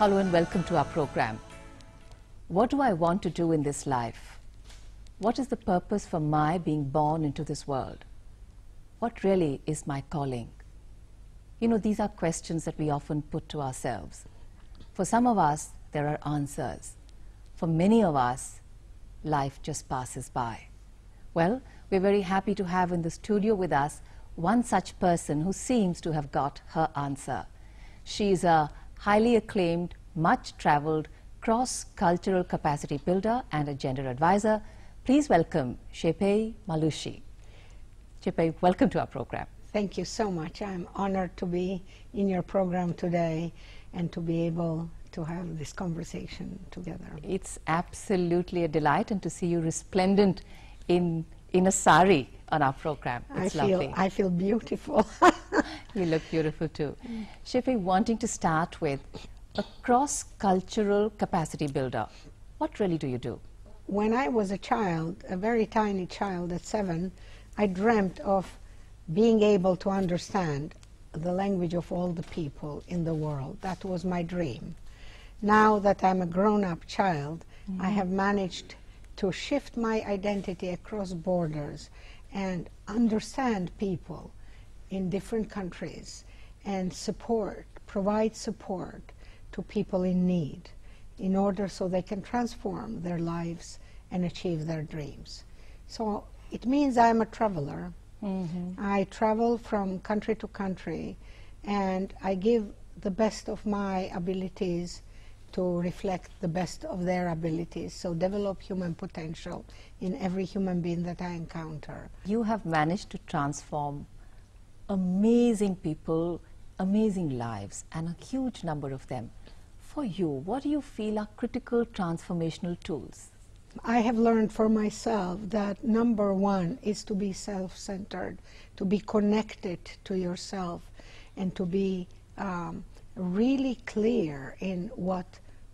Hello and welcome to our program. What do I want to do in this life? What is the purpose for my being born into this world? What really is my calling? You know, these are questions that we often put to ourselves. For some of us, there are answers. For many of us, life just passes by. Well, we're very happy to have in the studio with us one such person who seems to have got her answer. She is a highly acclaimed, much-traveled, cross-cultural capacity builder and a gender advisor. Please welcome Shqipe Malushi. Shqipe, welcome to our program. Thank you so much. I'm honored to be in your program today and to be able to have this conversation together. It's absolutely a delight, and to see you resplendent in a sari on our program. It's lovely. I feel beautiful. You look beautiful too. Shqipe, wanting to start with a cross-cultural capacity builder, what really do you do? When I was a child, a very tiny child at 7, I dreamt of being able to understand the language of all the people in the world. That was my dream. Now that I'm a grown-up child, I have managed to shift my identity across borders and understand people in different countries and provide support to people in need in order so they can transform their lives and achieve their dreams. So it means I'm a traveler. I travel from country to country, and I give the best of my abilities to reflect the best of their abilities, so develop human potential in every human being that I encounter. You have managed to transform amazing people, amazing lives, and a huge number of them. For you, what do you feel are critical transformational tools? I have learned for myself that number one is to be self-centered, to be connected to yourself, and to be really clear in what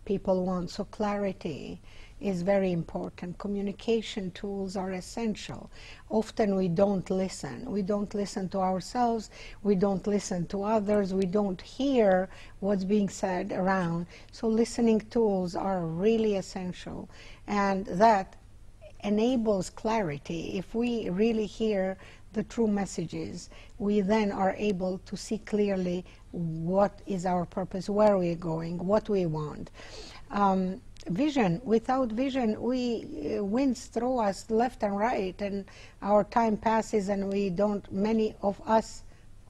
people want. So clarity is very important. Communication tools are essential. Often we don't listen. We don't listen to ourselves. We don't listen to others. We don't hear what's being said around. So listening tools are really essential. And that enables clarity. If we really hear the true messages, we then are able to see clearly what is our purpose, where we're going, what we want. Vision. Without vision, winds throw us left and right, and our time passes, and we don't, many of us,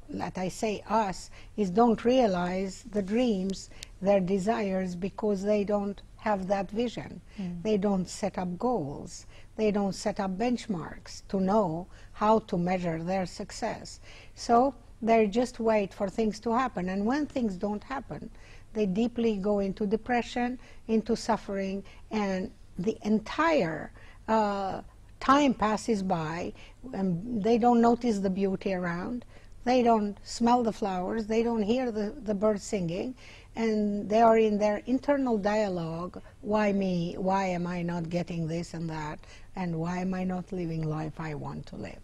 that I say us, don't realize the dreams, their desires, because they don't have that vision. They don't set up goals. They don't set up benchmarks to know how to measure their success. So they just wait for things to happen, and when things don't happen, they deeply go into depression, into suffering, and the entire time passes by, and they don't notice the beauty around. They don't smell the flowers. They don't hear the birds singing, and they are in their internal dialogue. Why me? Why am I not getting this and that? And why am I not living life I want to live?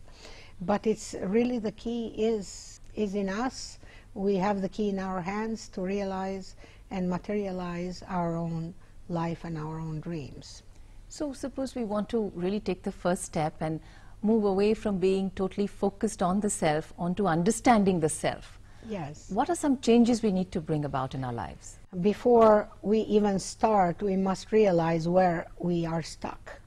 But it's really, the key is in us. We have the key in our hands to realize and materialize our own life and our own dreams. So suppose we want to really take the first step and move away from being totally focused on the self onto understanding the self. Yes. What are some changes we need to bring about in our lives? Before we even start, we must realize where we are stuck.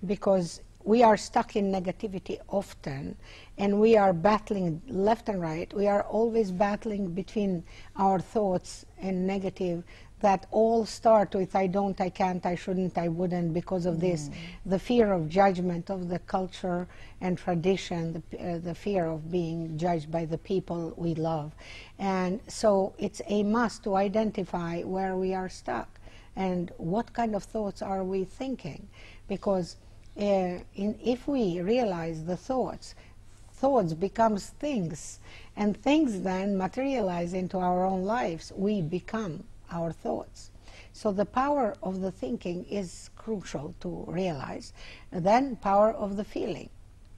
Because we are stuck in negativity often, and we are battling left and right. We are always battling between our thoughts and negative that all start with I don't, I can't, I shouldn't, I wouldn't, because of this. The fear of judgment of the culture and tradition, the fear of being judged by the people we love. And so it's a must to identify where we are stuck and what kind of thoughts are we thinking. Because if we realize the thoughts becomes things, and things then materialize into our own lives. We become our thoughts. So the power of the thinking is crucial to realize. Then power of the feeling,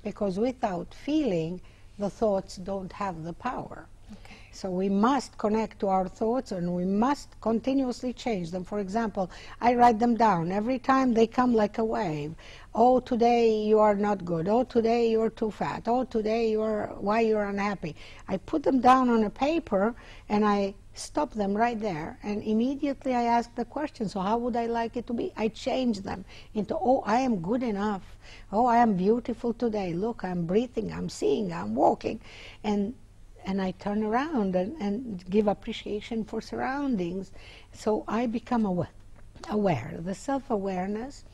because without feeling, the thoughts don't have the power. Okay. So we must connect to our thoughts, and we must continuously change them. For example, I write them down. Every time they come like a wave. Oh, today you are not good. Oh, today you're too fat. Oh, today why you're unhappy. I put them down on a paper, and I stop them right there. And immediately I ask the question, so how would I like it to be? I change them into, oh, I am good enough. Oh, I am beautiful today. Look, I'm breathing, I'm seeing, I'm walking. And I turn around and give appreciation for surroundings. So I become aware. The self-awareness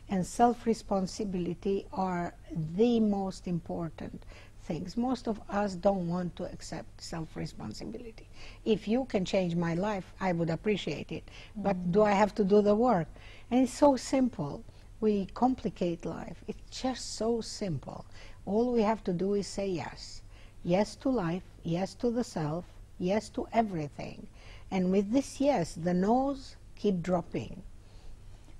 and self-responsibility are the most important things. Most of us don't want to accept self-responsibility. If you can change my life, I would appreciate it. But do I have to do the work? And it's so simple. We complicate life. It's just so simple. All we have to do is say yes. Yes to life, yes to the self, yes to everything. And with this yes, the no's keep dropping.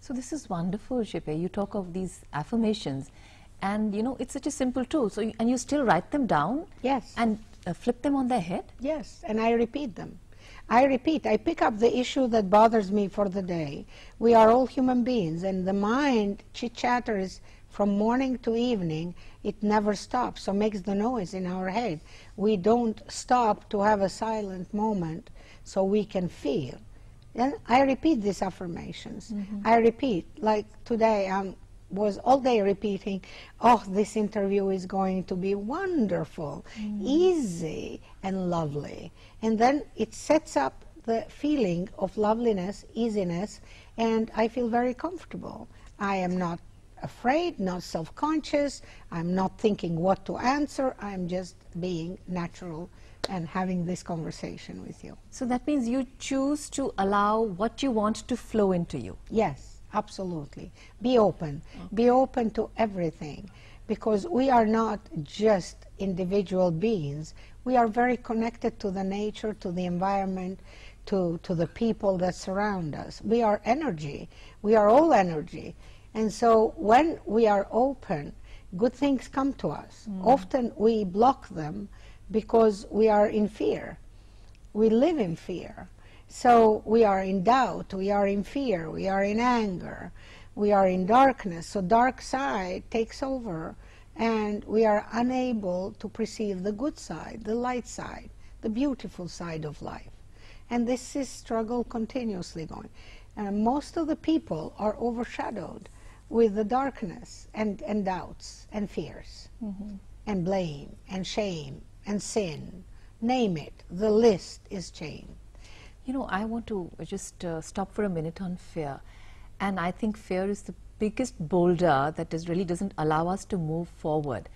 So this is wonderful, Shqipe. You talk of these affirmations, and you know, it's such a simple tool. So and you still write them down? Yes. And flip them on their head? Yes, and I repeat them. I pick up the issue that bothers me for the day. We are all human beings, and the mind chit-chatters from morning to evening. It never stops, so makes the noise in our head. We don't stop to have a silent moment so we can feel. Then I repeat these affirmations. I repeat, like today was all day repeating, oh, this interview is going to be wonderful, easy and lovely. And then it sets up the feeling of loveliness, easiness, and I feel very comfortable. I am not afraid, not self-conscious. I'm not thinking what to answer. I'm just being natural and having this conversation with you. So that means you choose to allow what you want to flow into you. Yes, absolutely. Be open. Okay. Be open to everything, because we are not just individual beings. We are very connected to the nature, to the environment, to the people that surround us. We are energy. We are all energy. And so when we are open, good things come to us. Often we block them because we are in fear. We live in fear. So we are in doubt, we are in fear, we are in anger, we are in darkness. So dark side takes over, and we are unable to perceive the good side, the light side, the beautiful side of life. And this is struggle continuously going. And most of the people are overshadowed with the darkness and doubts and fears and blame and shame and sin. Name it, the list is chained. You know, I want to just stop for a minute on fear. And I think fear is the biggest boulder that really doesn't allow us to move forward.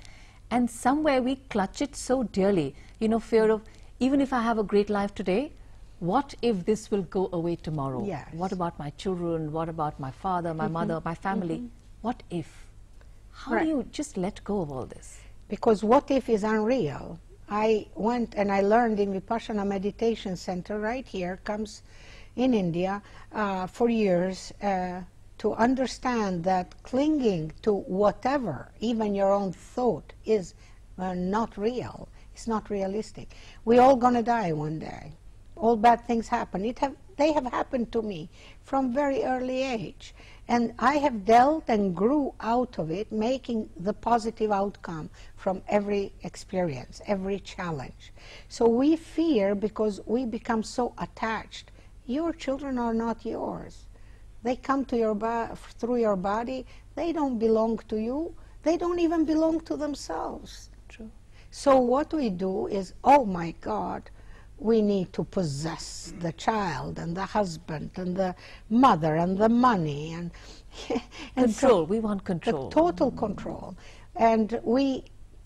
And somewhere we clutch it so dearly. You know, fear of, even if I have a great life today, what if this will go away tomorrow? Yes. What about my children? What about my father, my mother, my family? What if? How do you just let go of all this? Because what if is unreal. I went and I learned in Vipassana Meditation Center right here, comes in India, for years, to understand that clinging to whatever, even your own thought, is not real. It's not realistic. We're all going to die one day. All bad things happen. They have happened to me from very early age. And I have dealt and grew out of it, making the positive outcome from every experience, every challenge. So we fear because we become so attached. Your children are not yours. They come to through your body. They don't belong to you. They don't even belong to themselves. True. So what we do is, oh my God, we need to possess the child and the husband and the mother and the money and control. We want control. The total control. And we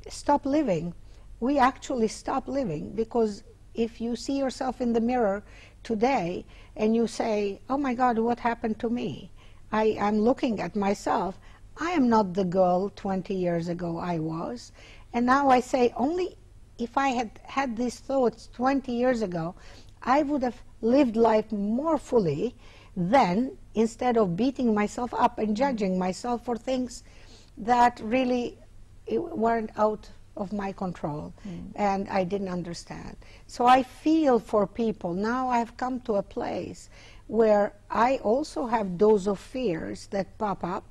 stop living. We actually stop living, because if you see yourself in the mirror today and you say, oh my God, what happened to me? I'm looking at myself. I am not the girl 20 years ago I was. And now I say, only if I had had these thoughts 20 years ago, I would have lived life more fully then, instead of beating myself up and judging myself for things that really weren't out of my control, and I didn't understand. So I feel for people. Now I've come to a place where I also have those of fears that pop up,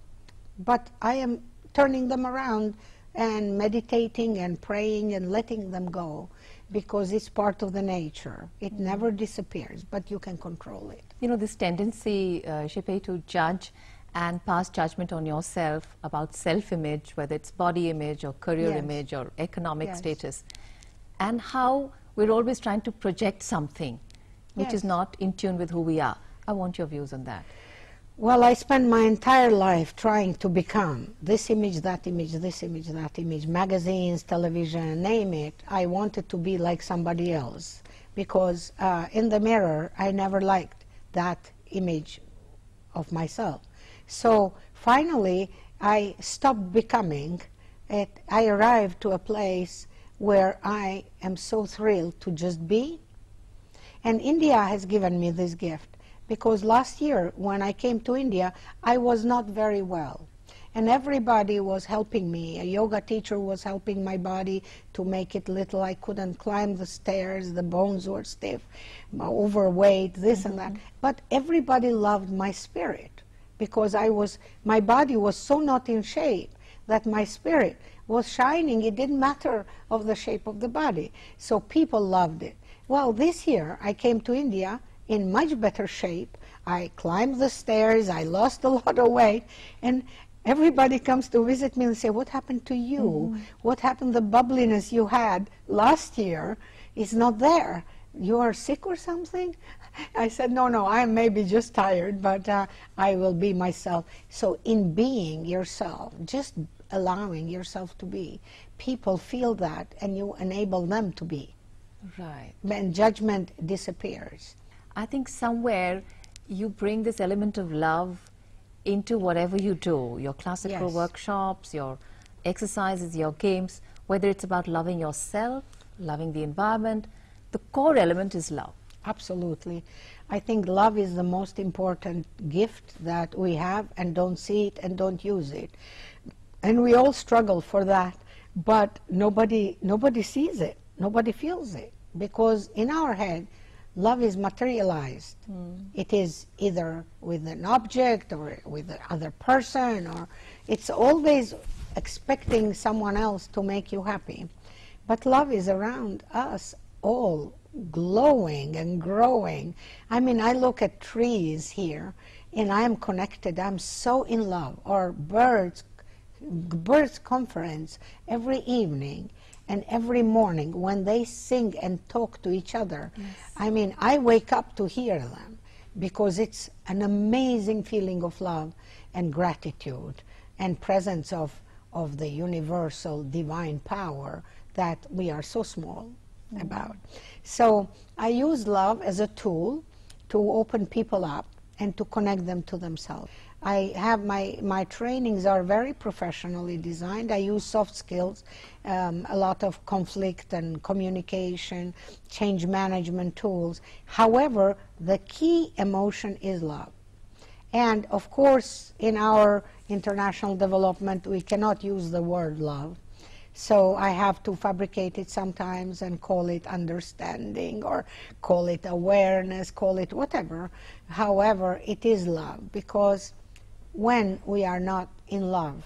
but I am turning them around and meditating and praying and letting them go, because it's part of the nature. It never disappears, but you can control it. You know, this tendency, Shqipe, to judge and pass judgment on yourself about self-image, whether it's body image or career Yes. image or economic Yes. status, and how we're always trying to project something which Yes. is not in tune with who we are. I want your views on that. Well, I spent my entire life trying to become this image, that image, this image, that image, magazines, television, name it. I wanted to be like somebody else, because in the mirror, I never liked that image of myself. So finally, I stopped becoming. I arrived to a place where I am so thrilled to just be. And India has given me this gift, because last year when I came to India, I was not very well. And everybody was helping me. A yoga teacher was helping my body to make it little. I couldn't climb the stairs, the bones were stiff, overweight, this and that. But everybody loved my spirit, because my body was so not in shape that my spirit was shining. It didn't matter of the shape of the body. So people loved it. Well, this year I came to India in much better shape. I climbed the stairs, I lost a lot of weight, and everybody comes to visit me and say, what happened to you? What happened, the bubbliness you had last year is not there. You are sick or something? I said, no, I am maybe just tired, but I will be myself. So in being yourself, just allowing yourself to be, people feel that and you enable them to be. Right. And judgment disappears. I think somewhere you bring this element of love into whatever you do, your classical Yes. workshops, your exercises, your games, whether it's about loving yourself, loving the environment, the core element is love. Absolutely. I think love is the most important gift that we have, and don't see it and don't use it. And we all struggle for that, but nobody sees it, nobody feels it, because in our head, love is materialized. It is either with an object or with another person, or it's always expecting someone else to make you happy. But love is around us all, glowing and growing. I mean, I look at trees here and I am connected, I'm so in love. Or birds conference every evening and every morning when they sing and talk to each other. Yes. I mean, I wake up to hear them, because it's an amazing feeling of love and gratitude and presence of the universal divine power that we are so small about. So I use love as a tool to open people up and to connect them to themselves. I have my trainings are very professionally designed. I use soft skills, a lot of conflict and communication, change management tools. However, the key emotion is love. And of course, in our international development, we cannot use the word love. So I have to fabricate it sometimes and call it understanding, or call it awareness, call it whatever. However, it is love, because when we are not in love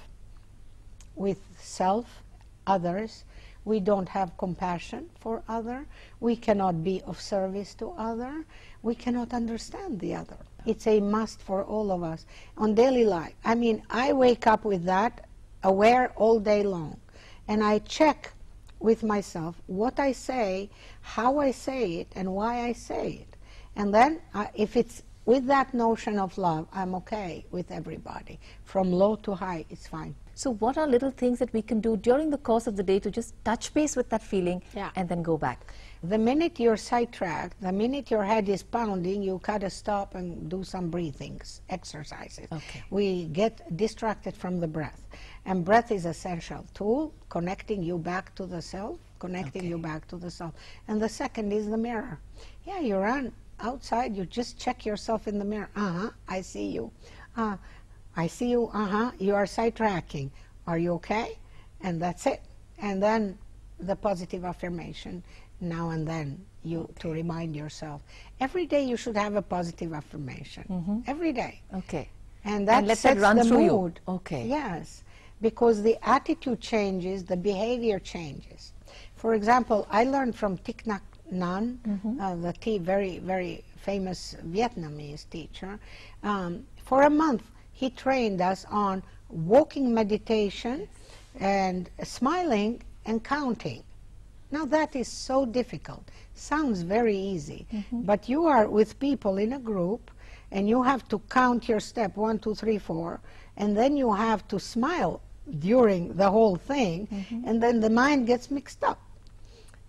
with self, others, we don't have compassion for other, we cannot be of service to other, we cannot understand the other. It's a must for all of us on daily life. I mean, I wake up with that, aware all day long. And I check with myself what I say, how I say it, and why I say it. And then if it's with that notion of love, I'm okay with everybody. From low to high, it's fine. So what are little things that we can do during the course of the day to just touch base with that feeling and then go back? The minute you're sidetracked, the minute your head is pounding, you gotta stop and do some breathings, exercises. Okay. We get distracted from the breath. And breath is essential tool, connecting you back to the self, connecting you back to the self. And the second is the mirror. Yeah, you run outside, you just check yourself in the mirror. I see you. I see you, you are sidetracking. Are you okay? And that's it. And then the positive affirmation now and then to remind yourself. Every day you should have a positive affirmation. Every day. Okay. And that let sets that run the through mood. you. Okay. Yes, because the attitude changes, the behavior changes. For example, I learned from Thich Nhat Hanh, the very, very famous Vietnamese teacher. For a month, he trained us on walking meditation and smiling and counting. Now that is so difficult. Sounds very easy, but you are with people in a group and you have to count your step 1, 2, 3, 4, and then you have to smile during the whole thing, and then the mind gets mixed up.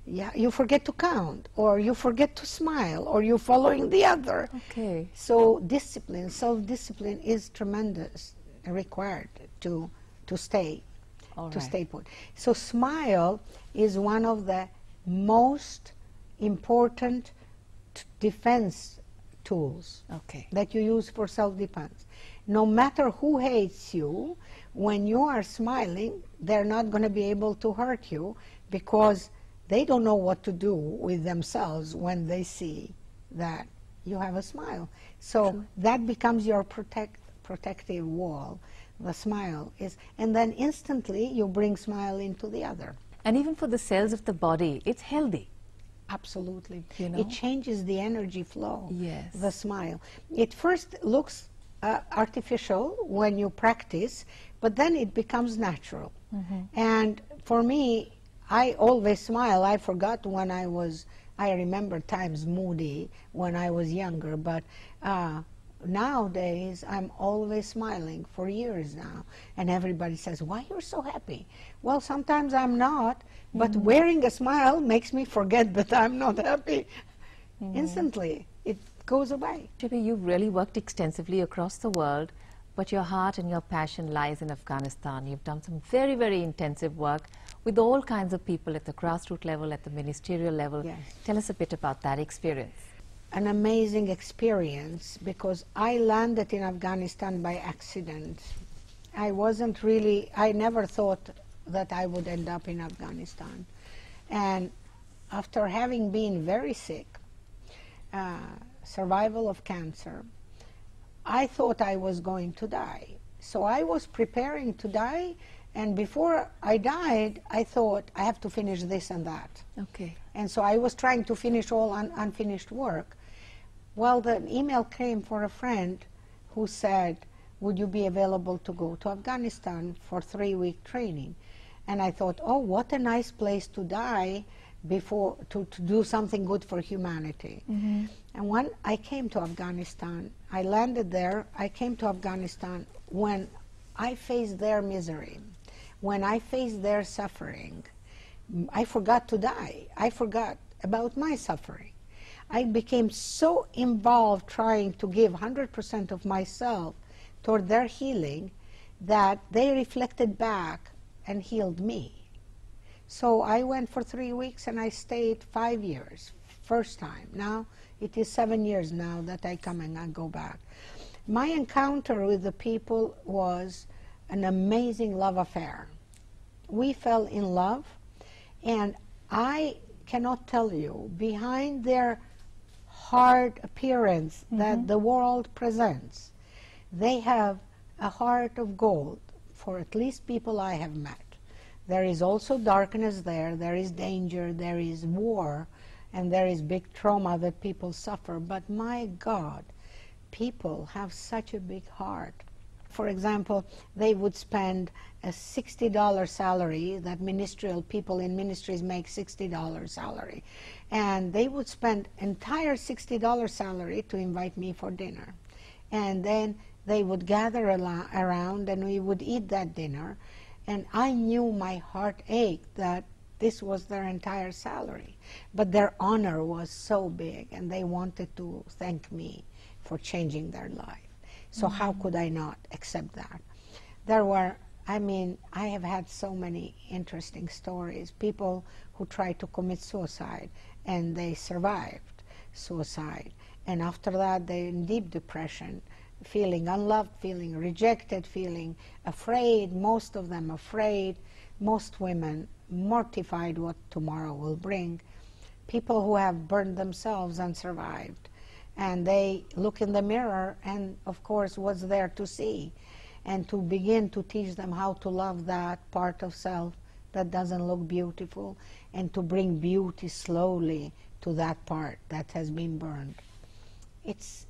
Yeah, you forget to count, or you forget to smile, or you're following the other. Okay. So discipline, self-discipline is tremendous, required to stay, stay put. So smile is one of the most important defense tools that you use for self-defense. No matter who hates you, when you are smiling, they're not going to be able to hurt you, because they don't know what to do with themselves when they see that you have a smile. So that becomes your protective wall. The smile is, and then instantly you bring smile into the other. And even for the cells of the body, it's healthy. Absolutely. You know? It changes the energy flow. Yes. The smile. It first looks artificial when you practice, but then it becomes natural. And for me, I always smile. I forgot when I remember times moody when I was younger, but nowadays I'm always smiling for years now. And everybody says, why you're so happy? Well, sometimes I'm not, but wearing a smile makes me forget that I'm not happy. Instantly, it goes away. Shqipe, you've really worked extensively across the world, but your heart and your passion lies in Afghanistan. You've done some very, very intensive work with all kinds of people at the grassroots level, at the ministerial level. Yes. Tell us a bit about that experience. An amazing experience, because I landed in Afghanistan by accident. I never thought that I would end up in Afghanistan. And after having been very sick, survival of cancer, I thought I was going to die. So I was preparing to die, and before I died, I thought I have to finish this and that. Okay. And so I was trying to finish all unfinished work. Well, the email came for a friend who said, would you be available to go to Afghanistan for 3-week training? And I thought, oh, what a nice place to die before, to do something good for humanity. And when I came to Afghanistan, I landed there, I came to Afghanistan when I faced their misery, when I faced their suffering. I forgot to die. I forgot about my suffering. I became so involved trying to give 100% of myself toward their healing that they reflected back and healed me. So I went for 3 weeks and I stayed 5 years, first time. Now it is 7 years now that I come and I go back. My encounter with the people was an amazing love affair. We fell in love, and I cannot tell you, behind their hard appearance that the world presents, they have a heart of gold, for at least people I have met. There is also darkness there is danger, there is war, and there is big trauma that people suffer, but my God, people have such a big heart. For example, they would spend a $60 salary, that ministerial people in ministries make $60 salary, and they would spend entire $60 salary to invite me for dinner. And then they would gather around and we would eat that dinner, and I knew my heart ached that this was their entire salary. But their honor was so big, and they wanted to thank me for changing their life. So how could I not accept that? There were, I mean, I have had so many interesting stories. People who tried to commit suicide and they survived suicide. And after that, they're in deep depression feeling unloved, feeling rejected, feeling afraid, most of them afraid, most women mortified what tomorrow will bring, people who have burned themselves and survived. And they look in the mirror and, of course, what's there to see? And to begin to teach them how to love that part of self that doesn't look beautiful, and to bring beauty slowly to that part that has been burned. It's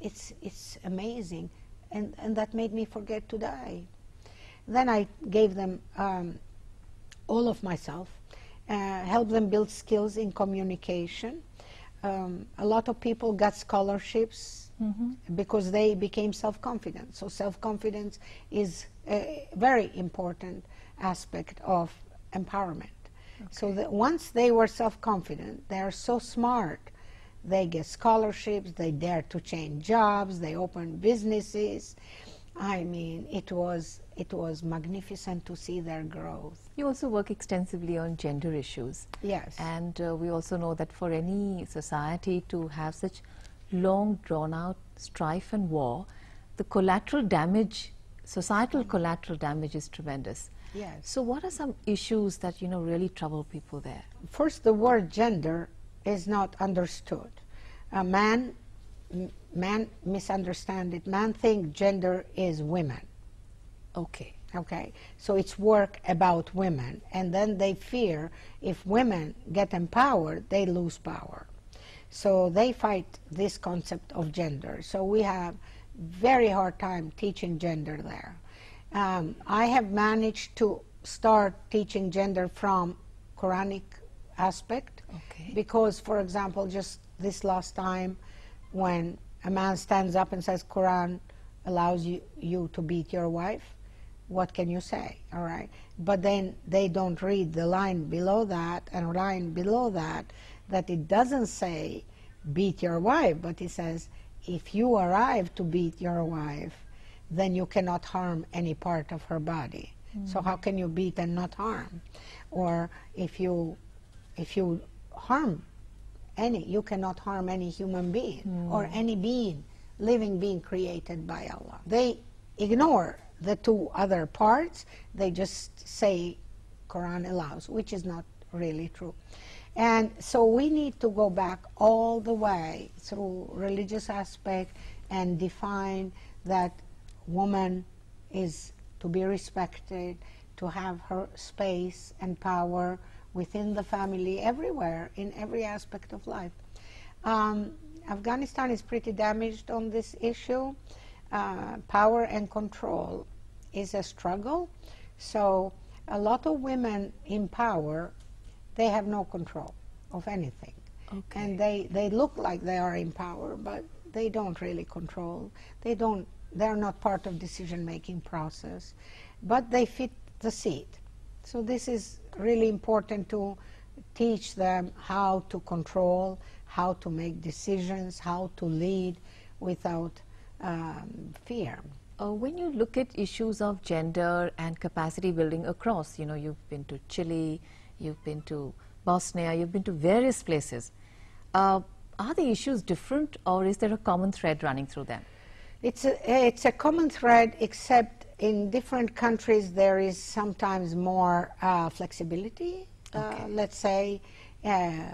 amazing. And that made me forget to die. Then I gave them all of myself, helped them build skills in communication. A lot of people got scholarships because they became self-confident. So self-confidence is a very important aspect of empowerment. Okay. So that once they were self-confident, they are so smart, they get scholarships, they dare to change jobs, they open businesses. I mean, it was magnificent to see their growth. You also work extensively on gender issues. Yes. And we also know that for any society to have such long drawn-out strife and war, the collateral damage, societal collateral damage is tremendous. Yes. So what are some issues that, you know, really trouble people there? First, the word gender is not understood. Man misunderstand it. Man think gender is women. Okay. Okay, so it's work about women, and then they fear if women get empowered, they lose power. So they fight this concept of gender. So we have very hard time teaching gender there. I have managed to start teaching gender from Quranic aspect, okay, because, for example, just this last time when a man stands up and says Quran allows you to beat your wife, what can you say, all right? But then they don't read the line below that and line below that it doesn't say beat your wife, but it says if you arrive to beat your wife, then you cannot harm any part of her body. So how can you beat and not harm? Or if you harm any, you cannot harm any human being or any being, living being created by Allah. They ignore the two other parts. They just say Quran allows, which is not really true. And so we need to go back all the way through religious aspect and define that woman is to be respected, to have her space and power within the family, everywhere, in every aspect of life. Afghanistan is pretty damaged on this issue. Power and control is a struggle. So a lot of women in power, they have no control of anything. Okay. And they look like they are in power, but they don't really control. They're not part of decision-making process, but they fit the seat. So this is really important to teach them how to control, how to make decisions, how to lead without fear. When you look at issues of gender and capacity building across, you know, you've been to Chile, you've been to Bosnia, you've been to various places. Are the issues different, or is there a common thread running through them? It's a common thread, except in different countries there is sometimes more flexibility. Okay. Let's say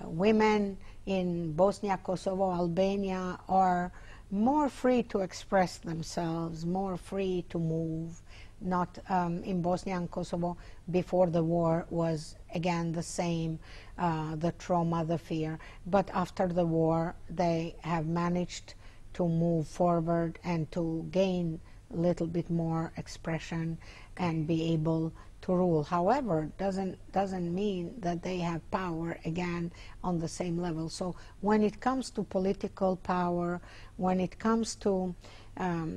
women in Bosnia, Kosovo, Albania are more free to express themselves, more free to move. Not in Bosnia and Kosovo before the war was again the same, the trauma, the fear. But after the war, they have managed to move forward and to gain a little bit more expression and be able to rule. However, doesn't mean that they have power again on the same level. So when it comes to political power, when it comes to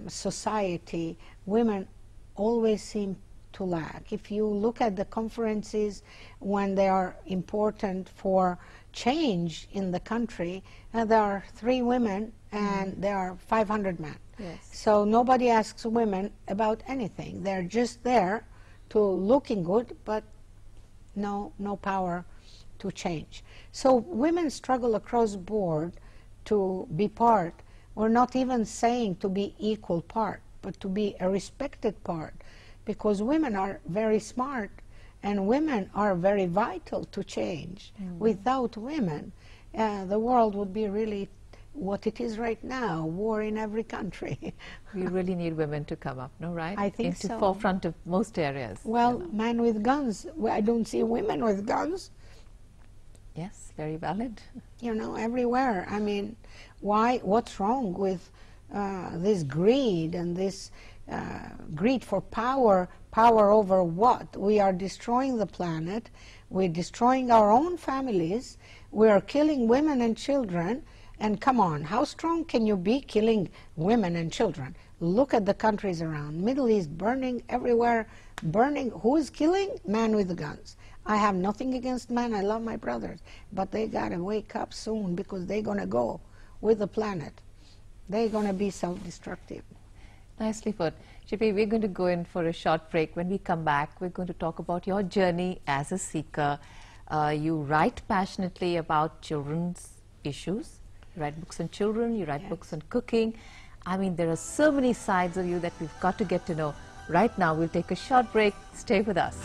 society, women always seem to lack. If you look at the conferences when they are important for change in the country, there are 3 women and there are 500 men. Yes. So nobody asks women about anything. They're just there to looking good, but no power to change. So women struggle across board to be part. We're not even saying to be equal part, but to be a respected part, because women are very smart and women are very vital to change. Without women, the world would be really what it is right now, war in every country. We really need women to come up, no, right? I think Into so. forefront of most areas. Well, men with guns, I don't see women with guns, Yes, very valid. you know, everywhere. I mean, why, what's wrong with this greed and this greed for power? Power over what? We are destroying the planet, we're destroying our own families, we are killing women and children. And come on, how strong can you be killing women and children? Look at the countries around. Middle East burning everywhere, burning. Who is killing? Man with the guns. I have nothing against men. I love my brothers. But they got to wake up soon, because they're going to go with the planet. They're going to be self-destructive. Nicely put. Shqipe, we're going to go in for a short break. When we come back, we're going to talk about your journey as a seeker. You write passionately about children's issues. You write books on children, you write books on cooking. I mean, there are so many sides of you that we've got to get to know. Right now, we'll take a short break. Stay with us.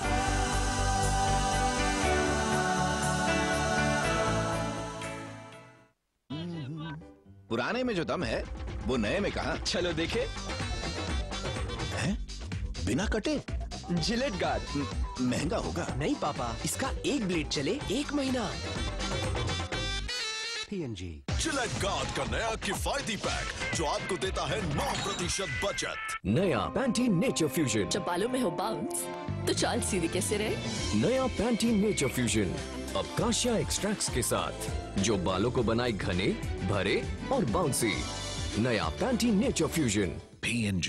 पुराने में जो दम है, वो नए में कहाँ? चलो देखे। हैं? बिना कटे? Gillette guard. महंगा होगा? नहीं पापा, इसका एक ब्लेड चले 1 महीना। P&G। जिलेट गार्ड का नया किफायती पैक जो आपको देता है 9% बचत। नया पैंटीन नेचर फ्यूजन। जब बालों में हो बाउंस, तो चाल सीधी कैसे रहे? नया पैंटीन नेचर फ्यूजन अब काशिया एक्सट्रैक्ट्स के साथ, जो बालों को बनाए घने, भरे और बाउंसी। नया पैंटीन नेचर फ्यूजन। P&G।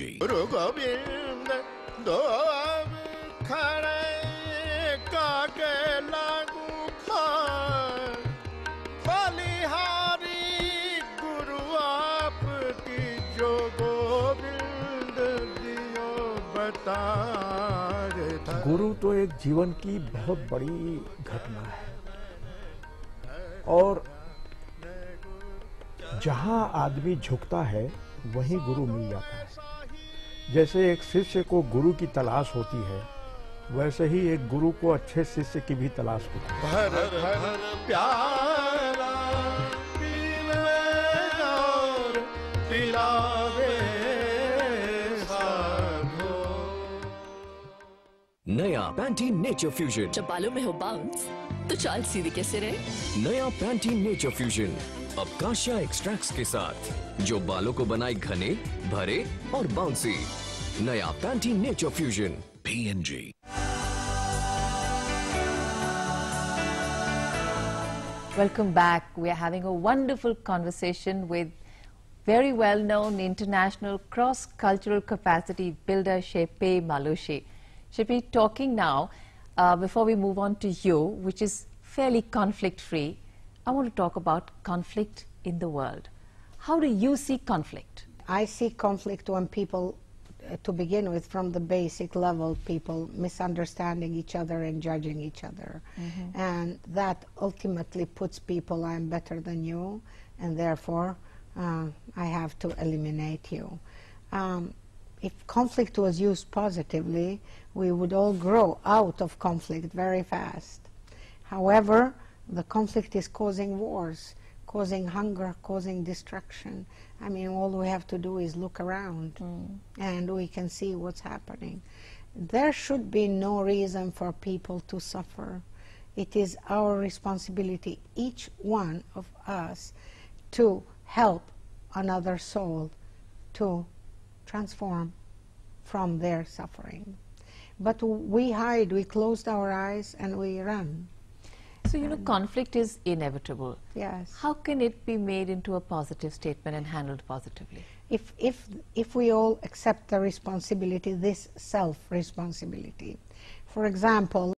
गुरु तो एक जीवन की बहुत बड़ी घटना है, और जहां आदमी झुकता है वहीं गुरु मिल जाता है। जैसे एक शिष्य को गुरु की तलाश होती है, वैसे ही एक गुरु को अच्छे शिष्य की भी तलाश होती है। भर भर प्यारा पीवे और पिलावे नया पैंटीन नेचर फ्यूजन। जब बालों में हो बाउंस, तो चाल सीधी कैसे रहे? नया पैंटीन नेचर फ्यूजन अब काशिया एक्सट्रैक्ट्स के साथ, जो बालों को बनाए घने, भरे और बाउंसी। नया Pantene nature fusion. P&G। Welcome back. We are having a wonderful conversation with very well-known international cross-cultural capacity builder Shqipe Malushi. Shqipe, talking now, before we move on to you, which is fairly conflict-free, I want to talk about conflict in the world. How do you see conflict? I see conflict when people, to begin with, from the basic level, people misunderstanding each other and judging each other. And that ultimately puts people, I'm better than you, and therefore I have to eliminate you. If conflict was used positively, we would all grow out of conflict very fast. However, the conflict is causing wars, causing hunger, causing destruction. I mean, all we have to do is look around and we can see what's happening. There should be no reason for people to suffer. It is our responsibility, each one of us, to help another soul to transform from their suffering. But we hide, we closed our eyes and we run. So, you know, conflict is inevitable. Yes. How can it be made into a positive statement and handled positively? If we all accept the responsibility, this self-responsibility. For example,